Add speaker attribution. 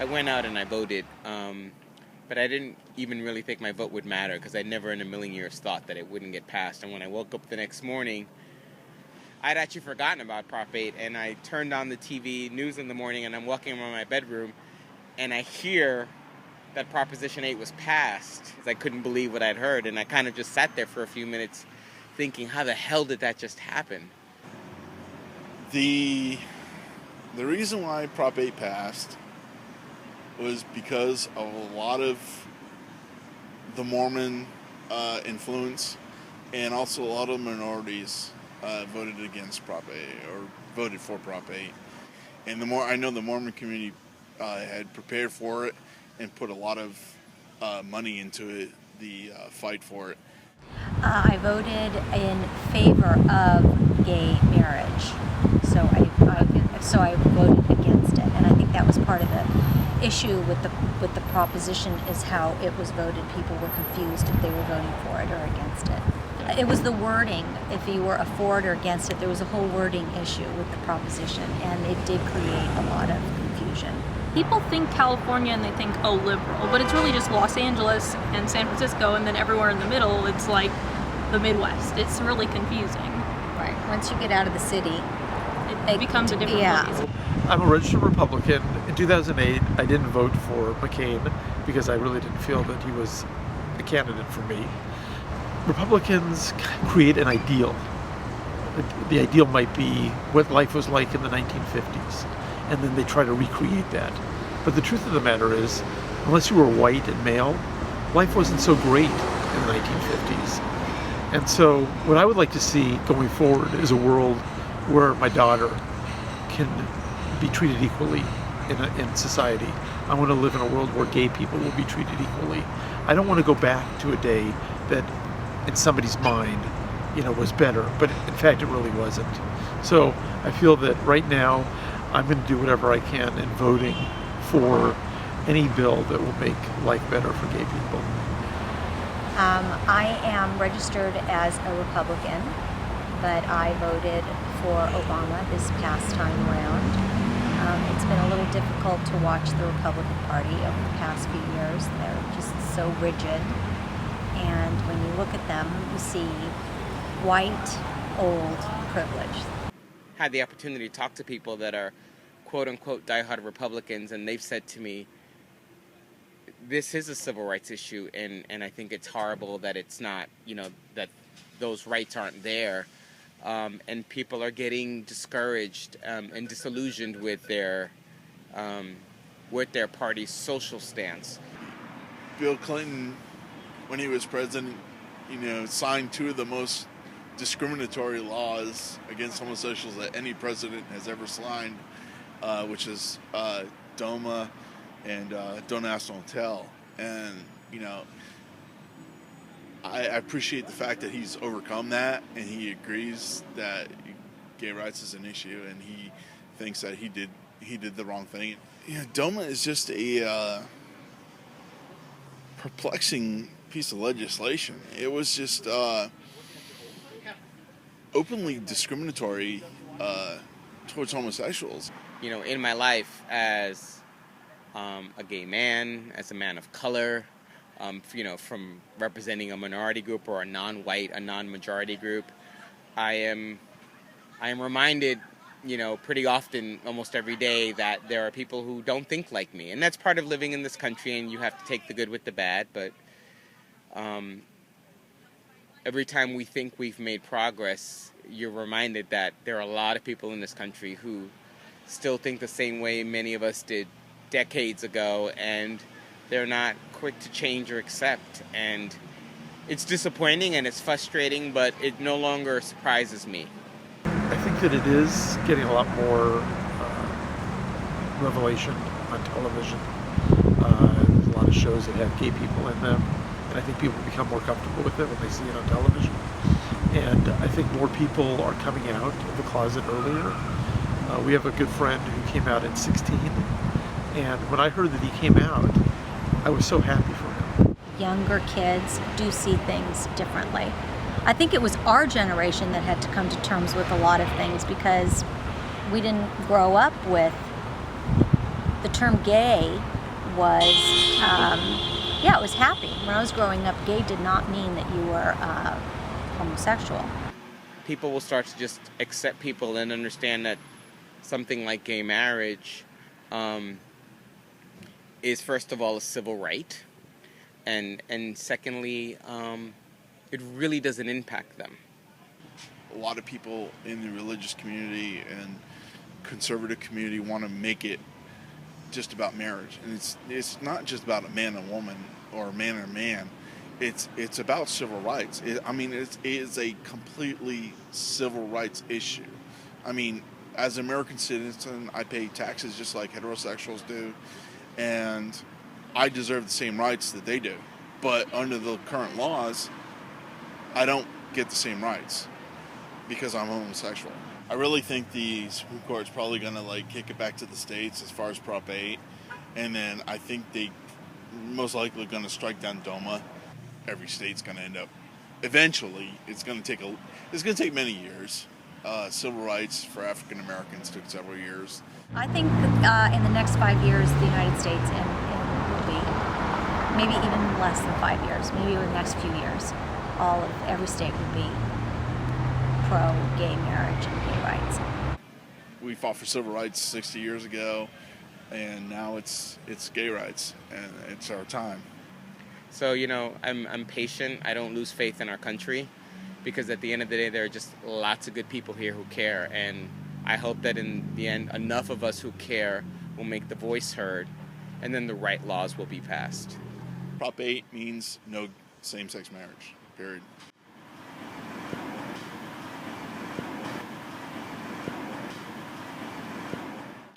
Speaker 1: I went out and I voted, but I didn't even really think my vote would matter because I never in a million years thought that it wouldn't get passed. And when I woke up the next morning, I'd actually forgotten about Prop 8, and I turned on the TV news in the morning, and I'm walking around my bedroom, and I hear that Proposition 8 was passed, because I couldn't believe what I'd heard, and I kind of just sat there for a few minutes thinking, how the hell did that just happen?
Speaker 2: The reason why Prop 8 passed was because of a lot of the Mormon influence, and also a lot of minorities voted against Prop 8 or voted for Prop 8. And I know the Mormon community had prepared for it and put a lot of money into it, the fight for it.
Speaker 3: I voted in favor of gay marriage, so I voted against it, and I think that was part of the issue with the proposition is how it was voted. People were confused if they were voting for it or against it. It was the wording. If you were for it or against it, there was a whole wording issue with the proposition, and it did create a lot of confusion.
Speaker 4: People think California and they think, oh, liberal, but it's really just Los Angeles and San Francisco, and then everywhere in the middle, it's like the Midwest. It's really confusing.
Speaker 3: Right. Once you get out of the city,
Speaker 4: it becomes a different place.
Speaker 5: I'm a registered Republican. In 2008, I didn't vote for McCain because I really didn't feel that he was a candidate for me. Republicans create an ideal. The ideal might be what life was like in the 1950s, and then they try to recreate that. But the truth of the matter is, unless you were white and male, life wasn't so great in the 1950s. And so what I would like to see going forward is a world where my daughter can be treated equally in society. I want to live in a world where gay people will be treated equally. I don't want to go back to a day that in somebody's mind, was better, but in fact it really wasn't. So I feel that right now I'm going to do whatever I can in voting for any bill that will make life better for gay people.
Speaker 3: I am registered as a Republican, but I voted for Obama this past time around. It's been a little difficult to watch the Republican Party over the past few years. They're just so rigid. And when you look at them, you see white, old privilege.
Speaker 1: Had the opportunity to talk to people that are quote-unquote diehard Republicans, and they've said to me, this is a civil rights issue, and I think it's horrible that it's not, that those rights aren't there. And people are getting discouraged and disillusioned with their party's social stance.
Speaker 2: Bill Clinton, when he was president, signed two of the most discriminatory laws against homosexuals that any president has ever signed, which is DOMA and Don't Ask, Don't Tell. And, I appreciate the fact that he's overcome that, and he agrees that gay rights is an issue, and he thinks that he did the wrong thing. DOMA is just a perplexing piece of legislation. It was just openly discriminatory towards homosexuals.
Speaker 1: In my life as a gay man, as a man of color, from representing a minority group or a non-white, a non-majority group, I am reminded, pretty often, almost every day, that there are people who don't think like me. And that's part of living in this country, and you have to take the good with the bad. But every time we think we've made progress, you're reminded that there are a lot of people in this country who still think the same way many of us did decades ago, and they're not quick to change or accept. And it's disappointing and it's frustrating, but it no longer surprises me.
Speaker 5: I think that it is getting a lot more revelation on television. There's a lot of shows that have gay people in them, and I think people become more comfortable with it when they see it on television. And I think more people are coming out of the closet earlier. We have a good friend who came out at 16, and when I heard that he came out, I was so happy for him.
Speaker 3: Younger kids do see things differently. I think it was our generation that had to come to terms with a lot of things because we didn't grow up with the term gay was, it was happy. When I was growing up, gay did not mean that you were homosexual.
Speaker 1: People will start to just accept people and understand that something like gay marriage is, first of all, a civil right, and secondly, it really doesn't impact them.
Speaker 2: A lot of people in the religious community and conservative community want to make it just about marriage, and it's not just about a man and woman or a man and a man. It's about civil rights. It is a completely civil rights issue. I mean, as an American citizen, I pay taxes just like heterosexuals do, and I deserve the same rights that they do. But under the current laws, I don't get the same rights because I'm homosexual. I really think the Supreme Court is probably going to kick it back to the states as far as Prop 8, and then I think they most likely going to strike down DOMA. Every state's going to end up eventually. It's going to take many years. Civil rights for African Americans took several years.
Speaker 3: I think in the next 5 years, the United States and will be, maybe even less than 5 years, maybe over the next few years, every state will be pro-gay marriage and gay rights.
Speaker 2: We fought for civil rights 60 years ago, and now it's gay rights, and it's our time.
Speaker 1: So, I'm patient. I don't lose faith in our country, because at the end of the day, there are just lots of good people here who care, and I hope that in the end, enough of us who care will make the voice heard, and then the right laws will be passed.
Speaker 2: Prop 8 means no same-sex marriage, period.